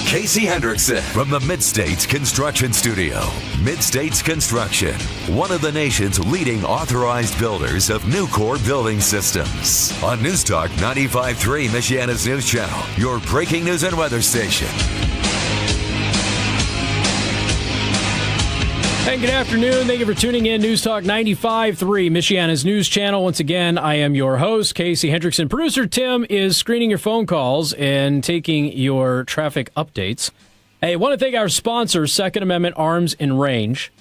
Casey Hendrickson from the Mid-States Construction Studio. Mid-States Construction, one of the nation's leading authorized builders of new core building systems. On News Talk 95.3, Michiana's news channel, your breaking news and weather station. And good afternoon. Thank you for tuning in. News Talk 95.3, Michiana's news channel. Once again, I am your host, Casey Hendrickson. Producer Tim is screening your phone calls and taking your traffic updates. Hey, I want to thank our sponsor, Second Amendment Arms and Range,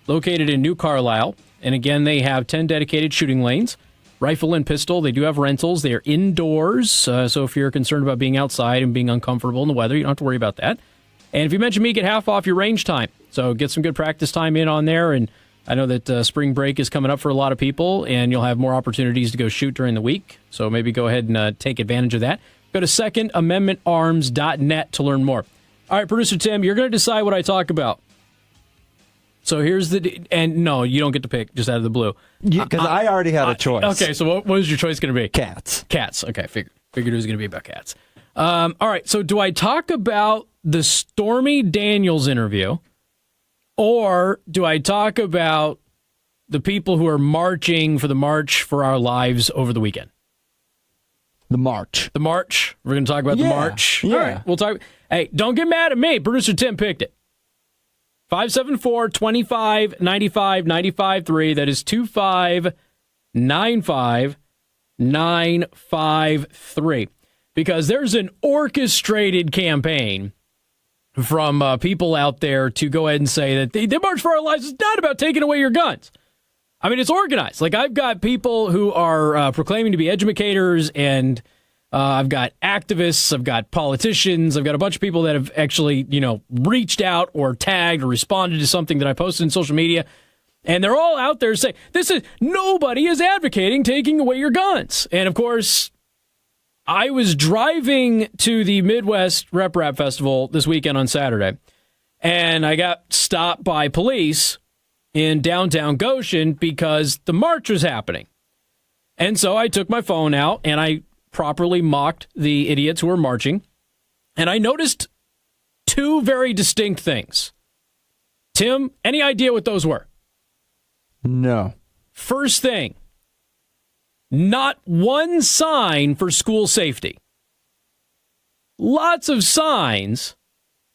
located in New Carlisle. And again, they have 10 dedicated shooting lanes, rifle and pistol. They do have rentals. They are indoors. So if you're concerned about being outside and being uncomfortable in the weather, you don't have to worry about that. And if you mention me, get half off your range time. So get some good practice time in on there. And I know that spring break is coming up for a lot of people, and you'll have more opportunities to go shoot during the week. So maybe go ahead and take advantage of that. Go to secondamendmentarms.net to learn more. All right, Producer Tim, you're going to decide what I talk about. So here's and no, you don't get to pick just out of the blue. Because I already had a choice. Okay, so what is your choice going to be? Cats. Cats. Okay, figured it was going to be about cats. All right, so do I talk about the Stormy Daniels interview, or do I talk about the people who are marching for the March for Our Lives over the weekend? The march. The march? We're going to talk about the march? Yeah. All right, we'll talk. Hey, don't get mad at me. Producer Tim picked it. 574-25-95-95-3. That is 25-95-953. Because there's an orchestrated campaign from people out there to go ahead and say that the March for Our Lives is not about taking away your guns. I mean, it's organized. Like, I've got people who are proclaiming to be educators, and I've got activists, I've got politicians, I've got a bunch of people that have actually, reached out or tagged or responded to something that I posted in social media. And they're all out there saying, nobody is advocating taking away your guns. And of course, I was driving to the Midwest Rep Rap Festival this weekend on Saturday, and I got stopped by police in downtown Goshen because the march was happening. And so I took my phone out, and I properly mocked the idiots who were marching, and I noticed two very distinct things. Tim, any idea what those were? No. First thing. Not one sign for school safety. Lots of signs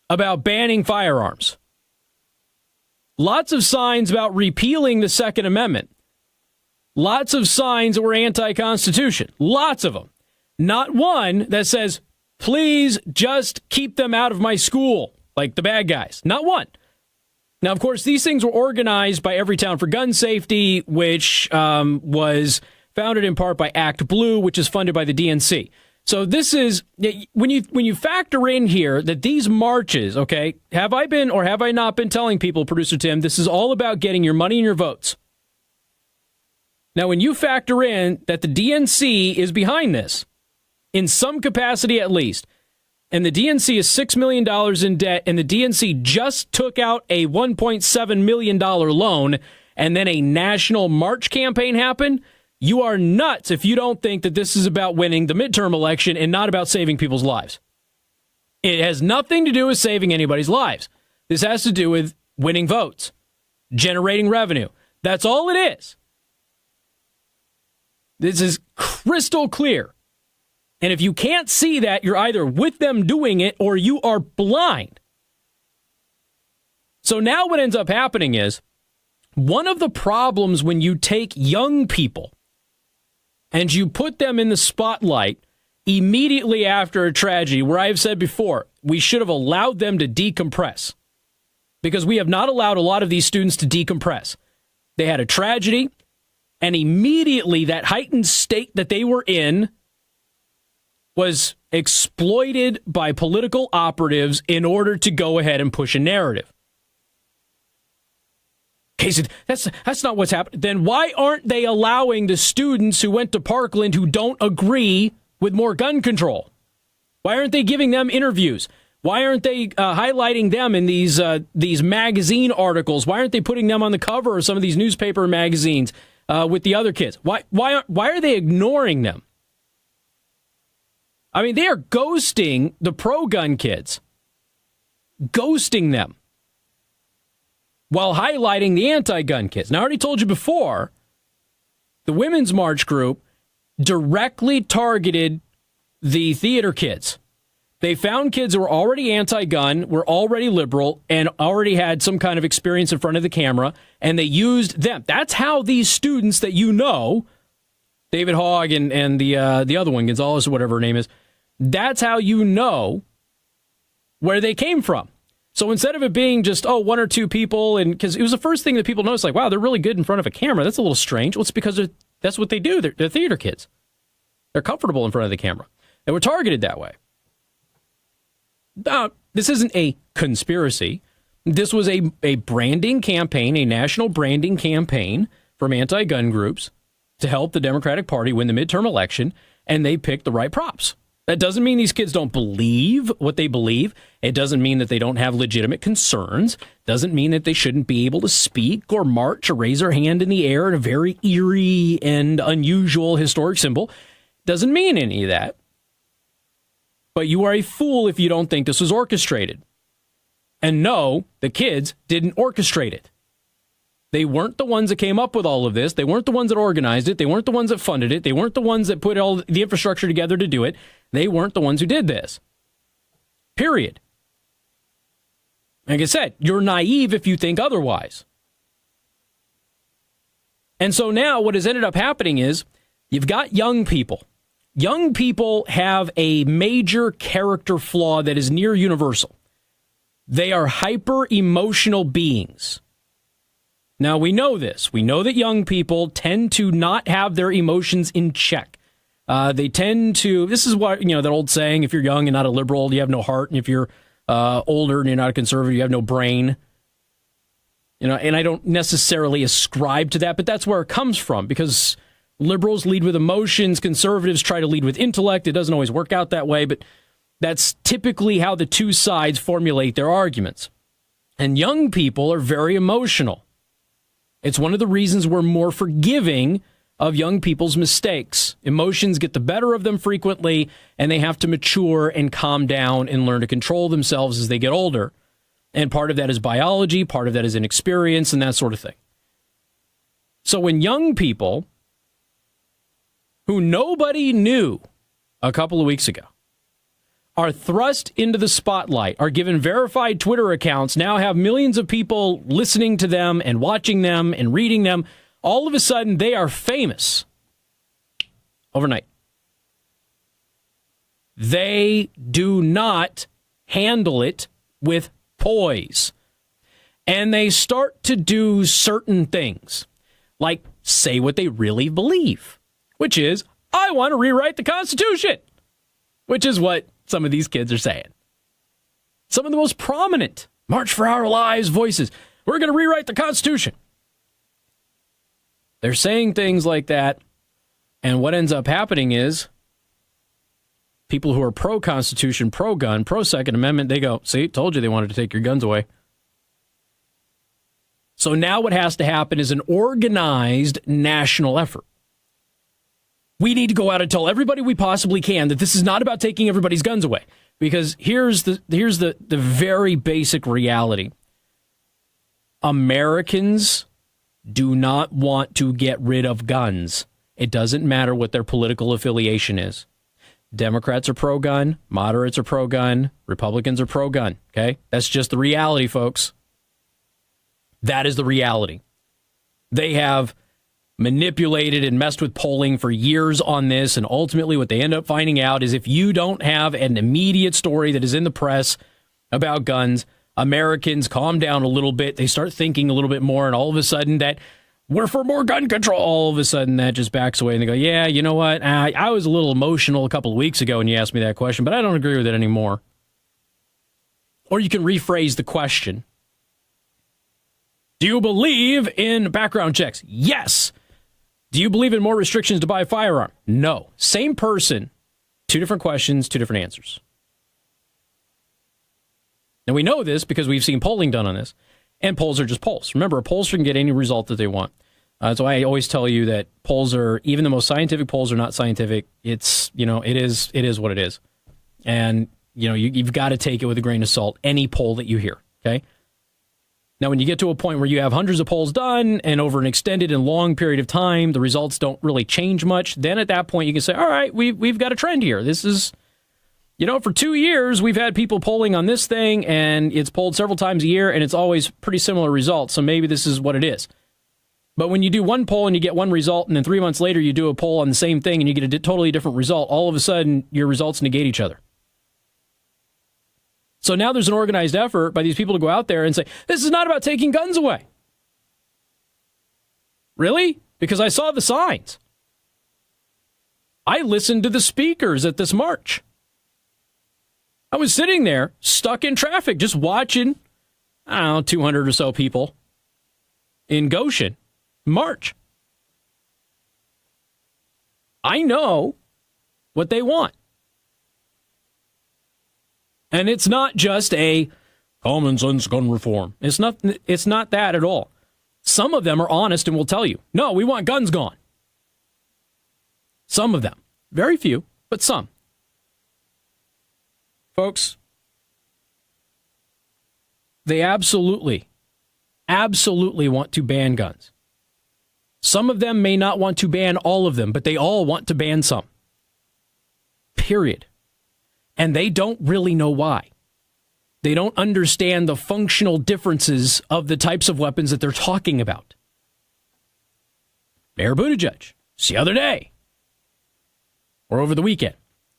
about banning firearms. Lots of signs about repealing the Second Amendment. Lots of signs that were anti-Constitution. Lots of them. Not one that says, please just keep them out of my school, like the bad guys. Not one. Now, of course, these things were organized by Everytown for Gun Safety, which was founded in part by Act Blue, which is funded by the DNC. So this is, when you factor in here that these marches, okay, have I been or have I not been telling people, Producer Tim, this is all about getting your money and your votes. Now, when you factor in that the DNC is behind this, in some capacity at least, and the DNC is $6 million in debt, and the DNC just took out a $1.7 million loan, and then a national march campaign happened, you are nuts if you don't think that this is about winning the midterm election and not about saving people's lives. It has nothing to do with saving anybody's lives. This has to do with winning votes, generating revenue. That's all it is. This is crystal clear. And if you can't see that, you're either with them doing it or you are blind. So now what ends up happening is, one of the problems when you take young people and you put them in the spotlight immediately after a tragedy, where I have said before, we should have allowed them to decompress, because we have not allowed a lot of these students to decompress. They had a tragedy, and immediately that heightened state that they were in was exploited by political operatives in order to go ahead and push a narrative. Casey, that's not what's happening. Then why aren't they allowing the students who went to Parkland who don't agree with more gun control? Why aren't they giving them interviews? Why aren't they highlighting them in these magazine articles? Why aren't they putting them on the cover of some of these newspaper magazines with the other kids? Why are they ignoring them? I mean, they are ghosting the pro-gun kids. ghosting them while highlighting the anti-gun kids. Now, I already told you before, the Women's March group directly targeted the theater kids. They found kids who were already anti-gun, were already liberal, and already had some kind of experience in front of the camera, and they used them. That's how these students that you know, David Hogg and the other one, Gonzalez or whatever her name is, that's how you know where they came from. So instead of it being just, one or two people, and because it was the first thing that people noticed, like, wow, they're really good in front of a camera. That's a little strange. Well, it's because that's what they do. They're theater kids. They're comfortable in front of the camera. They were targeted that way. This isn't a conspiracy. This was a branding campaign, a national branding campaign from anti-gun groups to help the Democratic Party win the midterm election, and they picked the right props. That doesn't mean these kids don't believe what they believe. It doesn't mean that they don't have legitimate concerns. Doesn't mean that they shouldn't be able to speak or march or raise their hand in the air in a very eerie and unusual historic symbol. Doesn't mean any of that. But you are a fool if you don't think this was orchestrated. And no, the kids didn't orchestrate it. They weren't the ones that came up with all of this. They weren't the ones that organized it. They weren't the ones that funded it. They weren't the ones that put all the infrastructure together to do it. They weren't the ones who did this. Period. Like I said, you're naive if you think otherwise. And so now what has ended up happening is you've got young people. Young people have a major character flaw that is near universal. They are hyper-emotional beings. Now, we know this. We know that young people tend to not have their emotions in check. They tend to, this is what, that old saying, if you're young and not a liberal, you have no heart. And if you're older and you're not a conservative, you have no brain. And I don't necessarily ascribe to that, but that's where it comes from, because liberals lead with emotions, conservatives try to lead with intellect. It doesn't always work out that way, but that's typically how the two sides formulate their arguments. And young people are very emotional. It's one of the reasons we're more forgiving of young people's mistakes. Emotions get the better of them frequently, and they have to mature and calm down and learn to control themselves as they get older. And part of that is biology, part of that is inexperience, and that sort of thing. So when young people who nobody knew a couple of weeks ago are thrust into the spotlight, are given verified Twitter accounts, now have millions of people listening to them and watching them and reading them, all of a sudden they are famous overnight. They do not handle it with poise. And they start to do certain things, like say what they really believe, which is, I want to rewrite the Constitution, which is what some of these kids are saying. Some of the most prominent March for Our Lives voices. We're going to rewrite the Constitution. They're saying things like that, and what ends up happening is people who are pro-Constitution, pro-gun, pro-Second Amendment, they go, see, told you they wanted to take your guns away. So now what has to happen is an organized national effort. We need to go out and tell everybody we possibly can that this is not about taking everybody's guns away. Because here's the very basic reality. Americans do not want to get rid of guns. It doesn't matter what their political affiliation is. Democrats are pro-gun, moderates are pro-gun, Republicans are pro-gun, okay? That's just the reality, folks. That is the reality. They have manipulated and messed with polling for years on this, and ultimately what they end up finding out is if you don't have an immediate story that is in the press about guns, Americans calm down a little bit, they start thinking a little bit more, and all of a sudden that we're for more gun control, all of a sudden that just backs away, and they go, yeah, you know what, I was a little emotional a couple of weeks ago when you asked me that question, but I don't agree with it anymore. Or you can rephrase the question. Do you believe in background checks? Yes. Do you believe in more restrictions to buy a firearm? No. Same person, two different questions, two different answers. And we know this because we've seen polling done on this. And polls are just polls. Remember, a pollster can get any result that they want. So I always tell you that polls are, even the most scientific polls are not scientific. It's, it is what it is. And you've got to take it with a grain of salt, any poll that you hear, okay? Now, when you get to a point where you have hundreds of polls done and over an extended and long period of time, the results don't really change much, then at that point you can say, all right, we've got a trend here. This is, for 2 years we've had people polling on this thing, and it's polled several times a year, and it's always pretty similar results, so maybe this is what it is. But when you do one poll and you get one result, and then 3 months later you do a poll on the same thing and you get a totally different result, all of a sudden your results negate each other. So now there's an organized effort by these people to go out there and say, this is not about taking guns away. Really? Because I saw the signs. I listened to the speakers at this march. I was sitting there, stuck in traffic, just watching, 200 or so people in Goshen march. I know what they want. And it's not just a common sense gun reform. It's not that at all. Some of them are honest and will tell you, no, we want guns gone. Some of them. Very few, but some. Folks, they absolutely want to ban guns. Some of them may not want to ban all of them, but they all want to ban some. Period. And they don't really know why. They don't understand the functional differences of the types of weapons that they're talking about. Mayor Buttigieg, it's the other day, or over the weekend.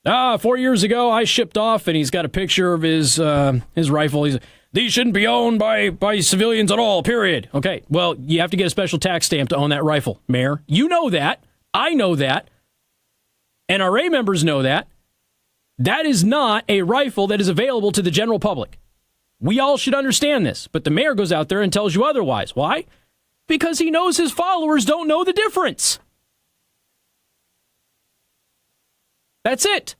4 years ago, I shipped off, and he's got a picture of his rifle. These shouldn't be owned by civilians at all, period. Okay, well, you have to get a special tax stamp to own that rifle, Mayor. You know that. I know that. NRA members know that. That is not a rifle that is available to the general public. We all should understand this, but the mayor goes out there and tells you otherwise. Why? Because he knows his followers don't know the difference. That's it.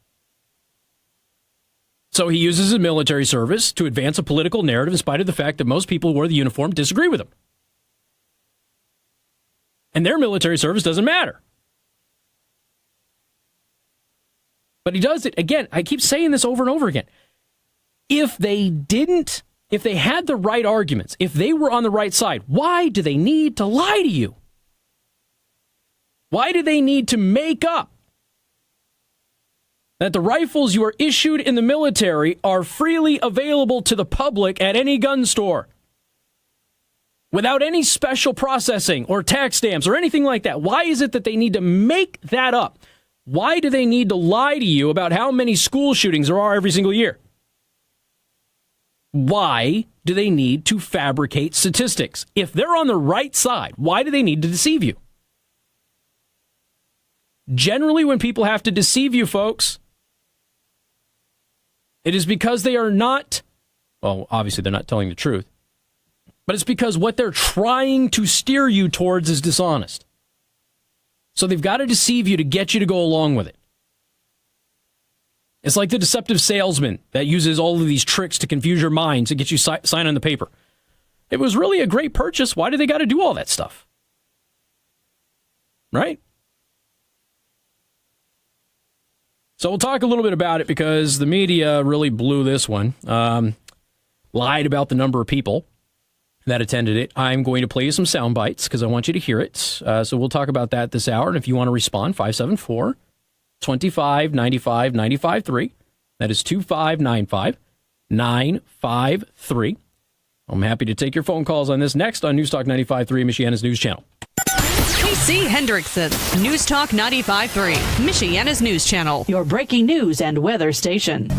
So he uses his military service to advance a political narrative in spite of the fact that most people who wear the uniform disagree with him. And their military service doesn't matter. But he does it, again, I keep saying this over and over again. If they had the right arguments, if they were on the right side, why do they need to lie to you? Why do they need to make up that the rifles you are issued in the military are freely available to the public at any gun store without any special processing or tax stamps or anything like that? Why is it that they need to make that up? Why do they need to lie to you about how many school shootings there are every single year? Why do they need to fabricate statistics? If they're on the right side, why do they need to deceive you? Generally, when people have to deceive you, folks, it is because they are not, well, obviously they're not telling the truth, but it's because what they're trying to steer you towards is dishonest. So they've got to deceive you to get you to go along with it. It's like the deceptive salesman that uses all of these tricks to confuse your mind to get you sign on the paper. It was really a great purchase. Why do they got to do all that stuff? Right? So we'll talk a little bit about it because the media really blew this one. Lied about the number of people that attended it. I'm going to play you some sound bites because I want you to hear it. So we'll talk about that this hour. And if you want to respond, 574-2595-953. That is 2595-953. I'm happy to take your phone calls on this next on News Talk 95.3, Michiana's News Channel. KC Hendrickson, News Talk 95.3, Michiana's News Channel. Your breaking news and weather station.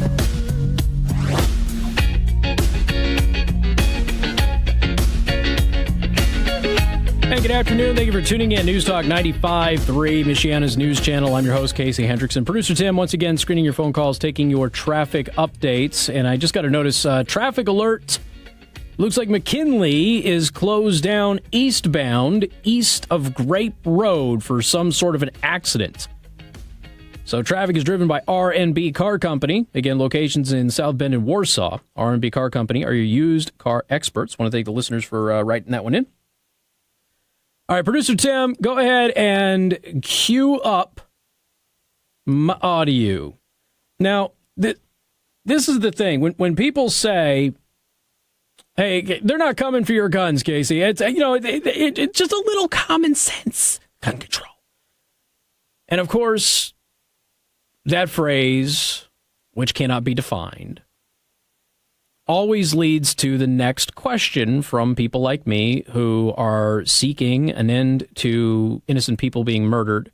Hey, good afternoon. Thank you for tuning in. News Talk 95.3, Michiana's News Channel. I'm your host, Casey Hendrickson. Producer Tim, once again, screening your phone calls, taking your traffic updates. And I just got to notice, traffic alert. Looks like McKinley is closed down eastbound, east of Grape Road for some sort of an accident. So traffic is driven by R&B Car Company. Again, locations in South Bend and Warsaw. R&B Car Company are your used car experts. Want to thank the listeners for writing that one in. All right, Producer Tim, go ahead and cue up my audio. Now, this is the thing. When people say, hey, they're not coming for your guns, Casey. It's, it's just a little common sense gun control. And of course, that phrase, which cannot be defined, always leads to the next question from people like me who are seeking an end to innocent people being murdered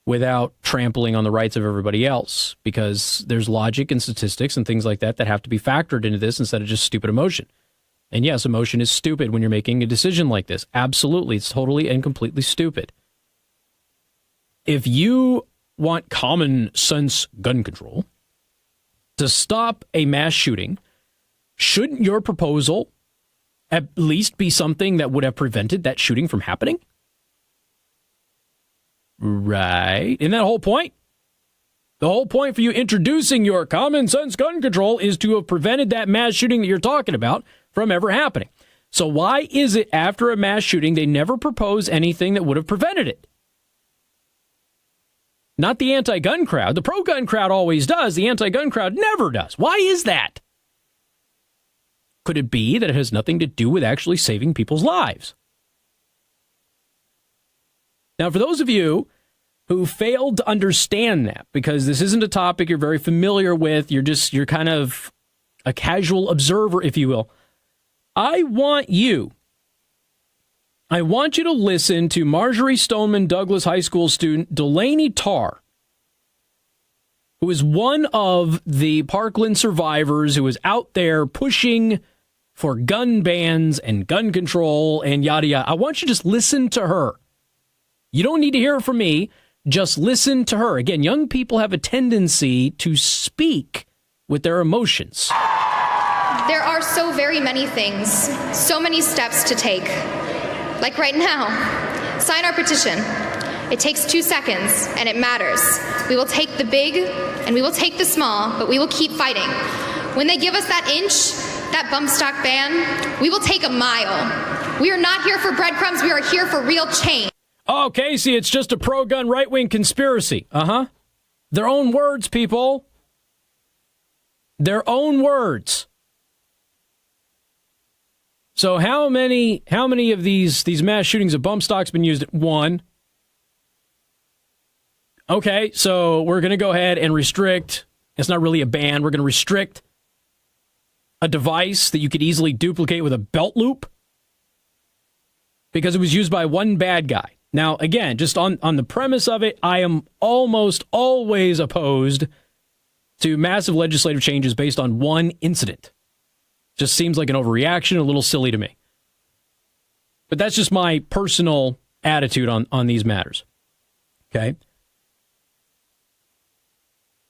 without trampling on the rights of everybody else, because there's logic and statistics and things like that that have to be factored into this instead of just stupid emotion. And yes, emotion is stupid when you're making a decision like this. Absolutely. It's totally and completely stupid. If you want common sense gun control to stop a mass shooting, shouldn't your proposal at least be something that would have prevented that shooting from happening? Right. Isn't that the whole point? The whole point for you introducing your common sense gun control is to have prevented that mass shooting that you're talking about from ever happening. So why is it after a mass shooting they never propose anything that would have prevented it? Not the anti-gun crowd. The pro-gun crowd always does. The anti-gun crowd never does. Why is that? Could it be that it has nothing to do with actually saving people's lives? Now, for those of you who failed to understand that, because this isn't a topic you're very familiar with, you're kind of a casual observer, if you will, I want you to listen to Marjorie Stoneman Douglas High School student Delaney Tarr, who is one of the Parkland survivors who is out there pushing for gun bans and gun control and yada yada. I want you to just listen to her. You don't need to hear it from me. Just listen to her. Again, young people have a tendency to speak with their emotions. There are so very many things, so many steps to take. Like right now, sign our petition. It takes 2 seconds, and it matters. We will take the big, and we will take the small, but we will keep fighting. When they give us that inch, that bump stock ban, we will take a mile. We are not here for breadcrumbs. We are here for real change. Oh, Casey, it's just a pro-gun right-wing conspiracy. Uh-huh. Their own words, people. Their own words. So how many of these mass shootings of bump stocks been used? One. Okay, so we're going to go ahead and restrict. It's not really a ban. We're going to restrict a device that you could easily duplicate with a belt loop because it was used by one bad guy. Now, again, just on the premise of it, I am almost always opposed to massive legislative changes based on one incident. Just seems like an overreaction, a little silly to me. But that's just my personal attitude on these matters. Okay?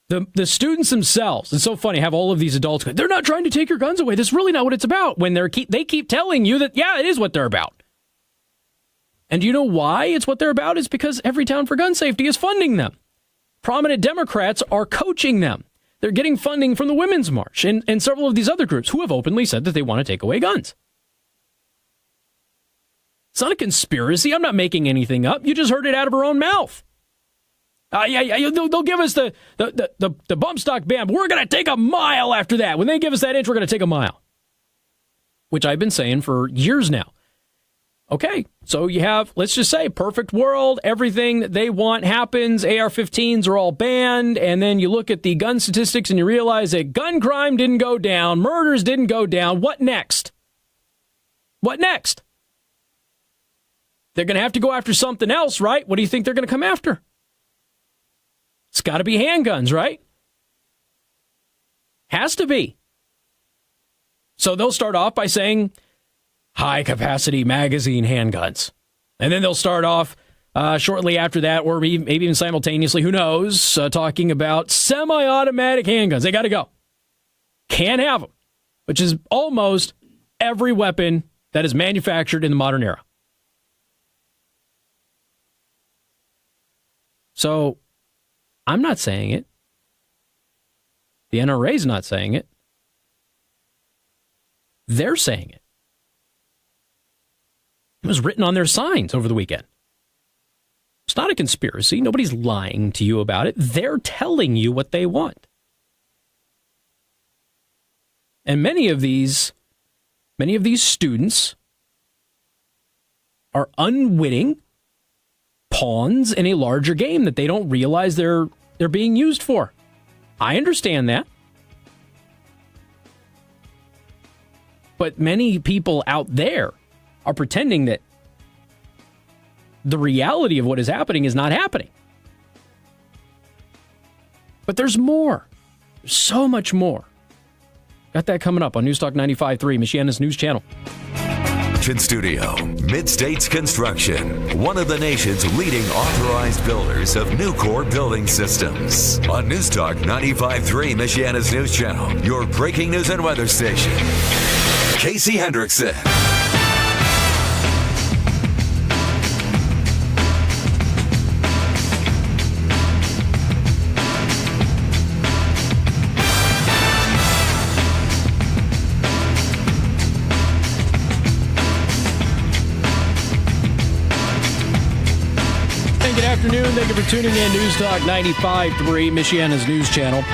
The students themselves, it's so funny, have all of these adults go, they're not trying to take your guns away. That's really not what it's about. When they keep telling you that, yeah, it is what they're about. And do you know why it's what they're about? It's because Everytown for Gun Safety is funding them. Prominent Democrats are coaching them. They're getting funding from the Women's March and several of these other groups who have openly said that they want to take away guns. It's not a conspiracy. I'm not making anything up. You just heard it out of her own mouth. They'll give us the bump stock ban, but we're going to take a mile after that. When they give us that inch, we're going to take a mile. Which I've been saying for years now. Okay, so you have, let's just say, perfect world. Everything that they want happens. AR-15s are all banned. And then you look at the gun statistics and you realize that gun crime didn't go down. Murders didn't go down. What next? What next? They're going to have to go after something else, right? What do you think they're going to come after? It's got to be handguns, right? Has to be. So they'll start off by saying high-capacity magazine handguns. And then they'll start off shortly after that, or maybe even simultaneously, who knows, talking about semi-automatic handguns. They got to go. Can't have them, which is almost every weapon that is manufactured in the modern era. So I'm not saying it. The NRA's not saying it. They're saying it. It was written on their signs over the weekend. It's not a conspiracy. Nobody's lying to you about it. They're telling you what they want. And many of these students are unwitting pawns in a larger game that they don't realize they're being used for. I understand that. But many people out there are pretending that the reality of what is happening is not happening. But there's more. There's so much more. Got that coming up on News Talk 95.3, Michiana's news channel. Studio, Mid-States Construction, one of the nation's leading authorized builders of new core building systems. On News Talk 95.3, Michiana's news channel, your breaking news and weather station. Casey Hendrickson. Good afternoon. Thank you for tuning in. News Talk 95.3, Michiana's news channel.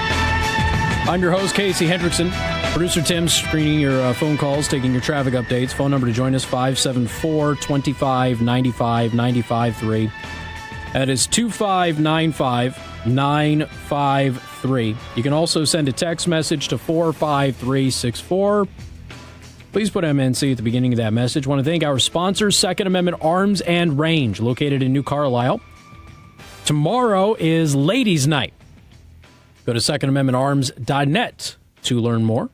I'm your host, Casey Hendrickson. Producer Tim screening your phone calls, taking your traffic updates. Phone number to join us, 574-2595-953. That is 2595-953. You can also send a text message to 45364. Please put MNC at the beginning of that message. I want to thank our sponsors, Second Amendment Arms and Range, located in New Carlisle. Tomorrow is Ladies' Night. Go to secondamendmentarms.net to learn more.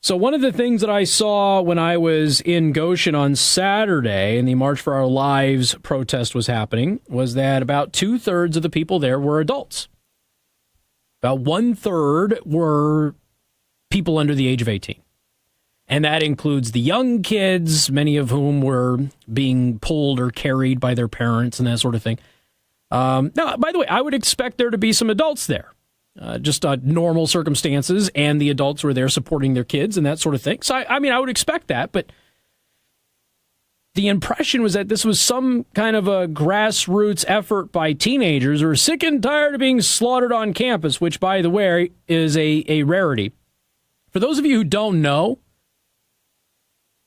So one of the things that I saw when I was in Goshen on Saturday and the March for Our Lives protest was happening was that about 2/3 of the people there were adults. About 1/3 were people under the age of 18. And that includes the young kids, many of whom were being pulled or carried by their parents and that sort of thing. Now, by the way, I would expect there to be some adults there, just normal circumstances, and the adults were there supporting their kids and that sort of thing. So, I would expect that, but the impression was that this was some kind of a grassroots effort by teenagers who are sick and tired of being slaughtered on campus, which, by the way, is a rarity. For those of you who don't know,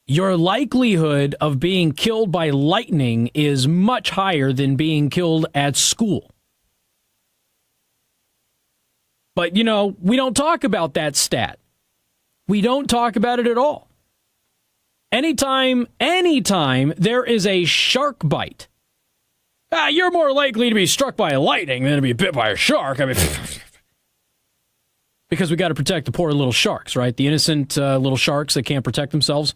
your likelihood of being killed by lightning is much higher than being killed at school. But, we don't talk about that stat. We don't talk about it at all. Anytime there is a shark bite, you're more likely to be struck by lightning than to be bit by a shark. Because we got to protect the poor little sharks, right? The innocent little sharks that can't protect themselves.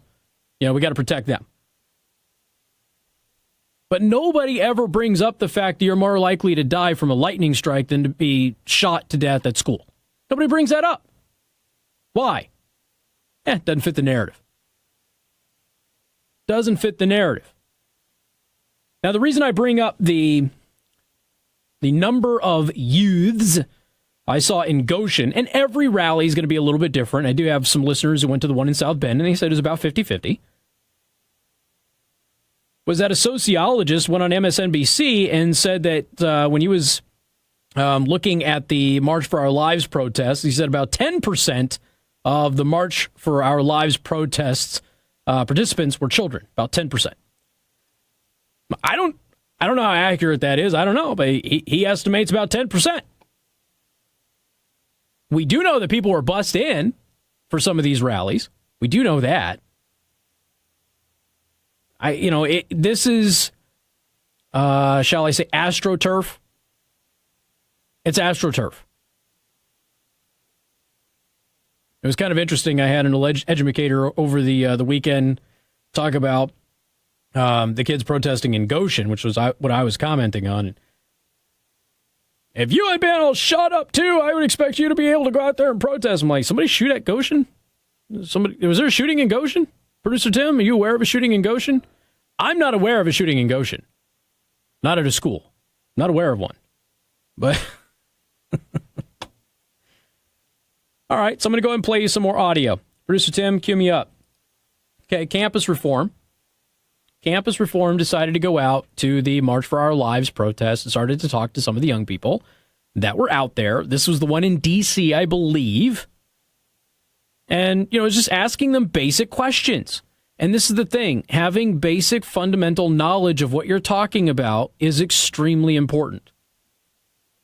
We got to protect them. But nobody ever brings up the fact that you're more likely to die from a lightning strike than to be shot to death at school. Nobody brings that up. Why? It doesn't fit the narrative. Doesn't fit the narrative. Now, the reason I bring up the number of youths I saw in Goshen, and every rally is going to be a little bit different. I do have some listeners who went to the one in South Bend, and they said it was about 50-50. Was that a sociologist went on MSNBC and said that when he was looking at the March for Our Lives protests, he said about 10% of the March for Our Lives protests participants were children, about 10%. I don't know how accurate that is. I don't know, but he estimates about 10%. We do know that people were bussed in for some of these rallies. We do know that. This is, shall I say, AstroTurf? It's AstroTurf. It was kind of interesting. I had an educator over the weekend talk about the kids protesting in Goshen, which was what I was commenting on. If you had been all shot up too, I would expect you to be able to go out there and protest. I'm like, somebody shoot at Goshen? Was there a shooting in Goshen? Producer Tim, are you aware of a shooting in Goshen? I'm not aware of a shooting in Goshen. Not at a school. Not aware of one. But all right, so I'm going to go ahead and play you some more audio. Producer Tim, cue me up. Okay, Campus Reform. Campus Reform decided to go out to the March for Our Lives protest and started to talk to some of the young people that were out there. This was the one in D.C., I believe. And, it's just asking them basic questions. And this is the thing. Having basic fundamental knowledge of what you're talking about is extremely important.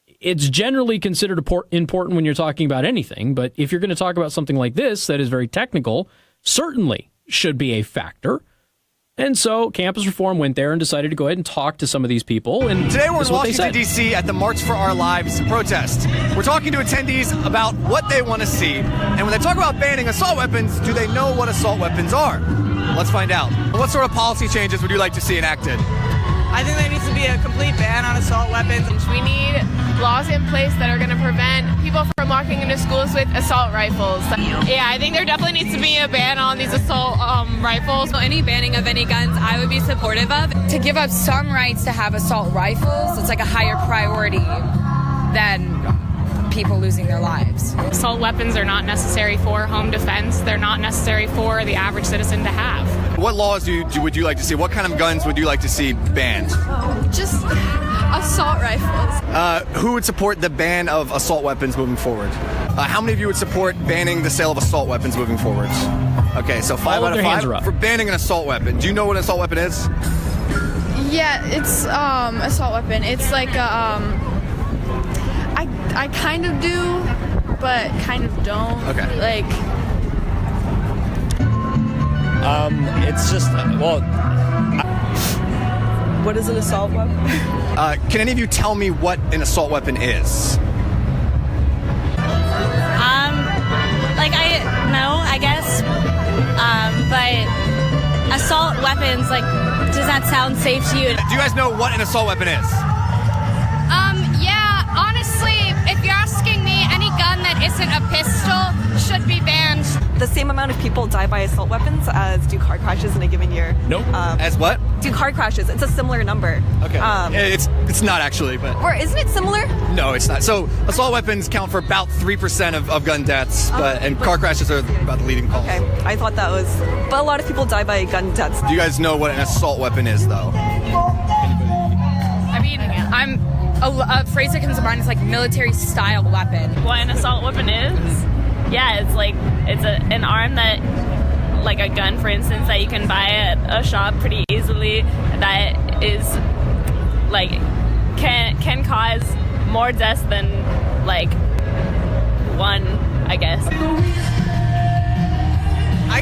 It's generally considered important when you're talking about anything, but if you're going to talk about something like this that is very technical, certainly should be a factor. And so Campus Reform went there and decided to go ahead and talk to some of these people. And today we're in Washington, D.C. at the March for Our Lives protest. We're talking to attendees about what they want to see. And when they talk about banning assault weapons, do they know what assault weapons are? Let's find out. What sort of policy changes would you like to see enacted? I think there needs to be a complete ban on assault weapons. We need laws in place that are going to prevent people from walking into schools with assault rifles. Yeah, I think there definitely needs to be a ban on these assault rifles. So any banning of any guns, I would be supportive of. To give up some rights to have assault rifles, it's like a higher priority than people losing their lives. Assault weapons are not necessary for home defense. They're not necessary for the average citizen to have. What laws would you like to see? What kind of guns would you like to see banned? Just assault rifles. Who would support the ban of assault weapons moving forward? How many of you would support banning the sale of assault weapons moving forward? Okay, so 5 out of 5 for banning an assault weapon. Do you know what an assault weapon is? Yeah, it's assault weapon. It's like I kind of do, but kind of don't. Okay. Like. It's just, what is an assault weapon? Can any of you tell me what an assault weapon is? I guess. But assault weapons, does that sound safe to you? Do you guys know what an assault weapon is? Yeah, honestly, if you're asking me, any gun that isn't a pistol should be banned. The same amount of people die by assault weapons as do car crashes in a given year. Nope. As what? Do car crashes. It's a similar number. Okay. It's not actually, but. Or isn't it similar? No, it's not. So assault weapons count for about 3% of gun deaths, and car crashes are about the leading cause. Okay, I thought that was. But a lot of people die by gun deaths. Do you guys know what an assault weapon is, though? I mean, a phrase that comes to mind is military style weapon. What an assault weapon is? Yeah, it's an arm that, like a gun, for instance, that you can buy at a shop pretty easily. That is can cause more deaths than one, I guess. I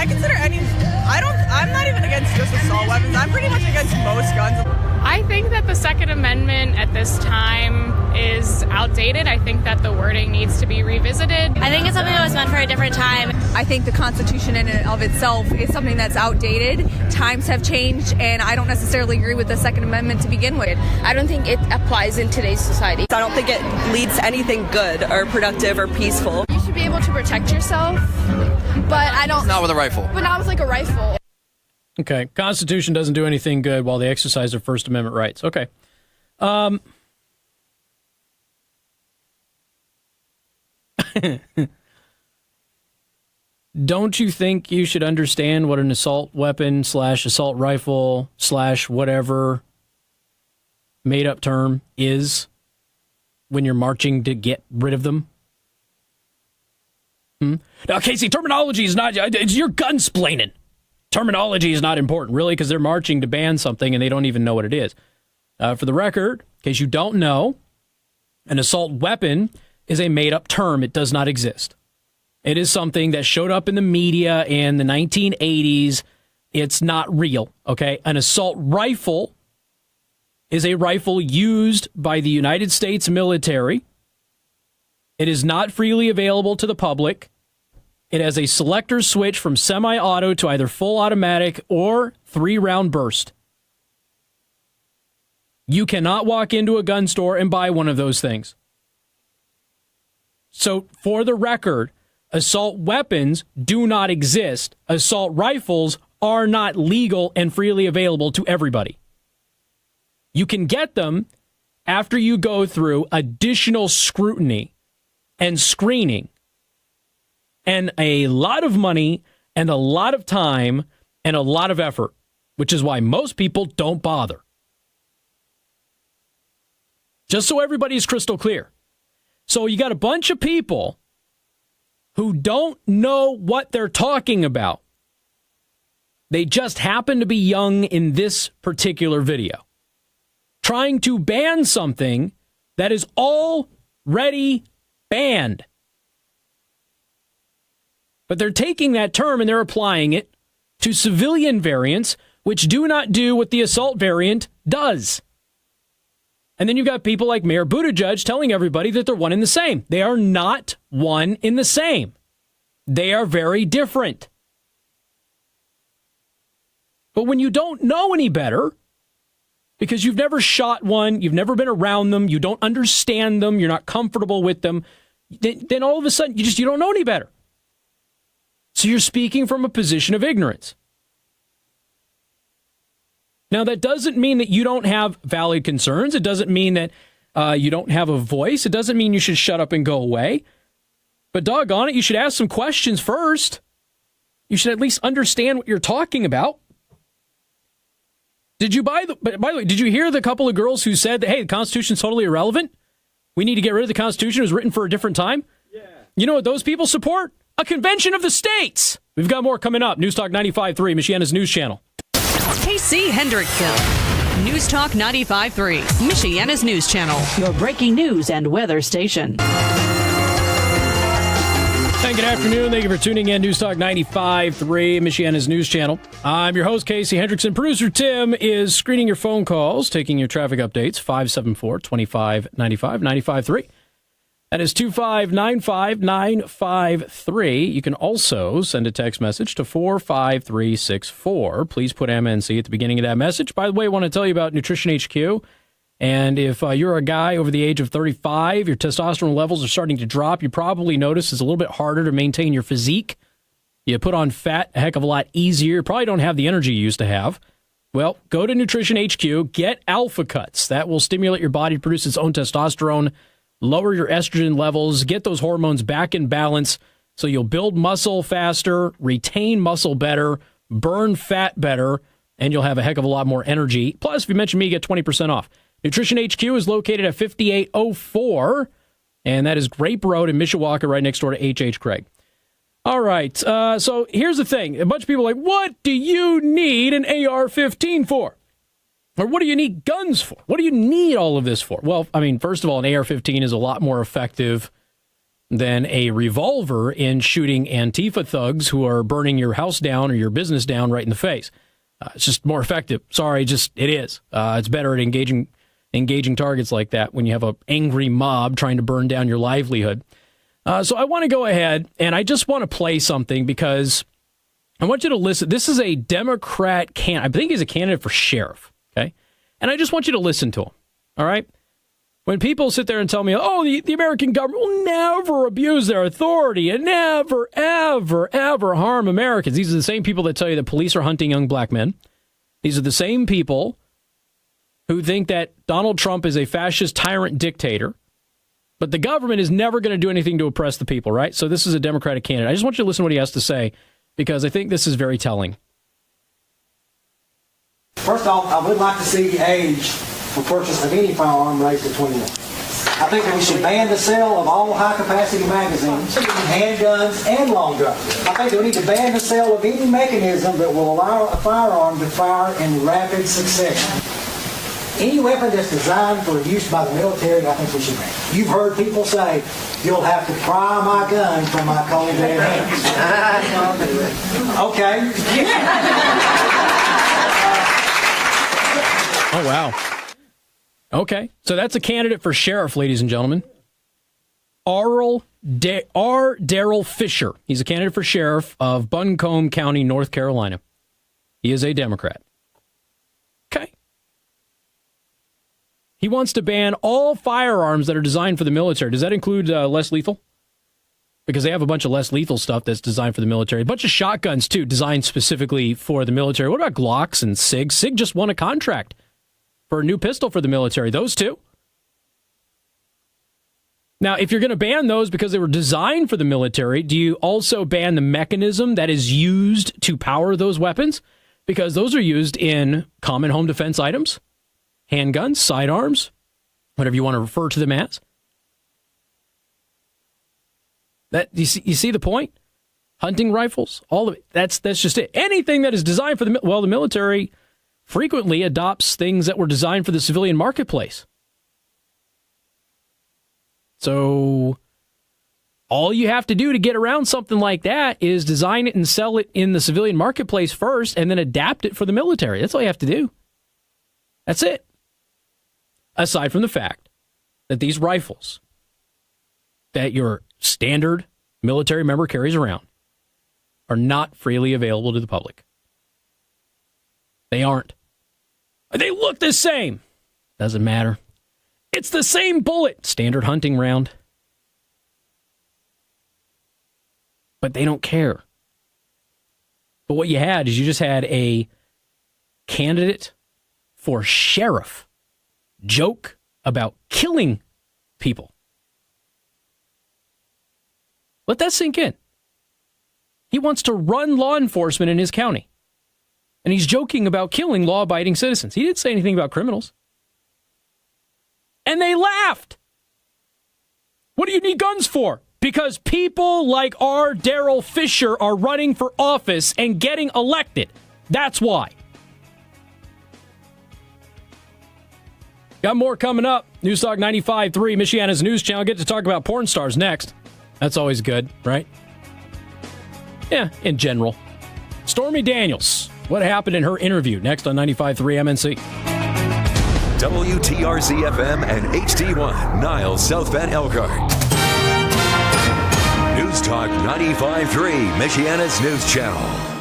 consider any. I'm not even against just assault weapons. I'm pretty much against most guns. I think that the Second Amendment at this time is outdated. I think that the wording needs to be revisited. I think it's something that was meant for a different time. I think the Constitution in and of itself is something that's outdated. Times have changed, and I don't necessarily agree with the Second Amendment to begin with. I don't think it applies in today's society. I don't think it leads to anything good or productive or peaceful. You should be able to protect yourself, but I don't. Not with a rifle. But not with a rifle. Okay, Constitution doesn't do anything good while they exercise their First Amendment rights. Okay. Don't you think you should understand what an assault weapon / assault rifle / whatever made-up term is when you're marching to get rid of them? Now, Casey, terminology is not... You're gunsplaining. Terminology is not important, really, because they're marching to ban something and they don't even know what it is. For the record, in case you don't know, an assault weapon is a made-up term. It does not exist. It is something that showed up in the media in the 1980s. It's not real, okay? An assault rifle is a rifle used by the United States military. It is not freely available to the public. It has a selector switch from semi-auto to either full automatic or 3-round burst. You cannot walk into a gun store and buy one of those things. So, for the record, assault weapons do not exist. Assault rifles are not legal and freely available to everybody. You can get them after you go through additional scrutiny and screening and a lot of money and a lot of time and a lot of effort, which is why most people don't bother. Just so everybody is crystal clear. So you got a bunch of people who don't know what they're talking about. They just happen to be young in this particular video, trying to ban something that is already banned. But they're taking that term and they're applying it to civilian variants, which do not do what the assault variant does. And then you've got people like Mayor Buttigieg telling everybody that they're one and the same. They are not one in the same. They are very different. But when you don't know any better, because you've never shot one, you've never been around them, you don't understand them, you're not comfortable with them, then all of a sudden you don't know any better. So you're speaking from a position of ignorance. Now, that doesn't mean that you don't have valid concerns. It doesn't mean that you don't have a voice. It doesn't mean you should shut up and go away. But doggone it, you should ask some questions first. You should at least understand what you're talking about. By the way, did you hear the couple of girls who said that, hey, the Constitution's totally irrelevant? We need to get rid of the Constitution. It was written for a different time. Yeah. You know what those people support? A convention of the states. We've got more coming up. News Talk 95.3, Michiana's news channel. KC Hendrickson. News Talk 95.3, Michiana's news channel. Your breaking news and weather station. Hey, good afternoon. Thank you for tuning in. News Talk 95.3, Michiana's news channel. I'm your host, Casey Hendrickson. Producer Tim is screening your phone calls, taking your traffic updates, 574-2595, 95.3. That is 2595953. You can also send a text message to 45364. Please put MNC at the beginning of that message. By the way, I want to tell you about Nutrition HQ. And if you're a guy over the age of 35, your testosterone levels are starting to drop, you probably notice it's a little bit harder to maintain your physique. You put on fat a heck of a lot easier. You probably don't have the energy you used to have. Well, go to Nutrition HQ, get Alpha Cuts. That will stimulate your body to produce its own testosterone, lower your estrogen levels, get those hormones back in balance so you'll build muscle faster, retain muscle better, burn fat better, and you'll have a heck of a lot more energy. Plus, if you mention me, you get 20% off. Nutrition HQ is located at 5804, and that is Grape Road in Mishawaka, right next door to H.H. Craig. All right, so here's the thing. A bunch of people are like, what do you need an AR-15 for? Or what do you need guns for? What do you need all of this for? Well, I mean, first of all, an AR-15 is a lot more effective than a revolver in shooting Antifa thugs who are burning your house down or your business down right in the face. It's just more effective. Sorry, just it is. It's better at engaging targets like that when you have an angry mob trying to burn down your livelihood. So I want to go ahead and I just want to play something because I want you to listen. This is a Democrat I think he's a candidate for sheriff. Okay. And I just want you to listen to him. All right. When people sit there and tell me, oh, the American government will never abuse their authority and never, ever, ever harm Americans. These are the same people that tell you that police are hunting young black men. These are the same people who think that Donald Trump is a fascist tyrant dictator, but the government is never going to do anything to oppress the people, right? So this is a Democratic candidate. I just want you to listen to what he has to say because I think this is very telling. First off, I would like to see the age for purchase of any firearm raised to 21. I think that we should ban the sale of all high-capacity magazines, handguns, and long guns. I think that we need to ban the sale of any mechanism that will allow a firearm to fire in rapid succession. Any weapon that's designed for use by the military, I think we should ban. You've heard people say, you'll have to pry my gun from my cold dead hands. Okay. Oh, wow. Okay, so that's a candidate for sheriff, ladies and gentlemen. R. Darrell Fisher. He's a candidate for sheriff of Buncombe County, North Carolina. He is a Democrat. Okay. He wants to ban all firearms that are designed for the military. Does that include less lethal? Because they have a bunch of less lethal stuff that's designed for the military. A bunch of shotguns, too, designed specifically for the military. What about Glocks and SIG? SIG just won a contract for a new pistol for the military. Those two. Now, if you're going to ban those because they were designed for the military, do you also ban the mechanism that is used to power those weapons? Because those are used in common home defense items, handguns, sidearms, whatever you want to refer to them as. That you see the point? Hunting rifles, all of it. That's just it. Anything that is designed for the military frequently adopts things that were designed for the civilian marketplace. So all you have to do to get around something like that is design it and sell it in the civilian marketplace first and then adapt it for the military. That's all you have to do. That's it. Aside from the fact that these rifles that your standard military member carries around are not freely available to the public. They aren't. They look the same. Doesn't matter. It's the same bullet. Standard hunting round. But they don't care. But what you had is you just had a candidate for sheriff joke about killing people. Let that sink in. He wants to run law enforcement in his county. And he's joking about killing law-abiding citizens. He didn't say anything about criminals. And they laughed. What do you need guns for? Because people like our Daryl Fisher are running for office and getting elected. That's why. Got more coming up. News Talk 95.3, Michiana's news channel. Get to talk about porn stars next. That's always good, right? Yeah, in general. Stormy Daniels. What happened in her interview? Next on 95.3 MNC. WTRC-FM and HD1, Niles, South Bend, Elkhart. News Talk 95.3, Michiana's news channel.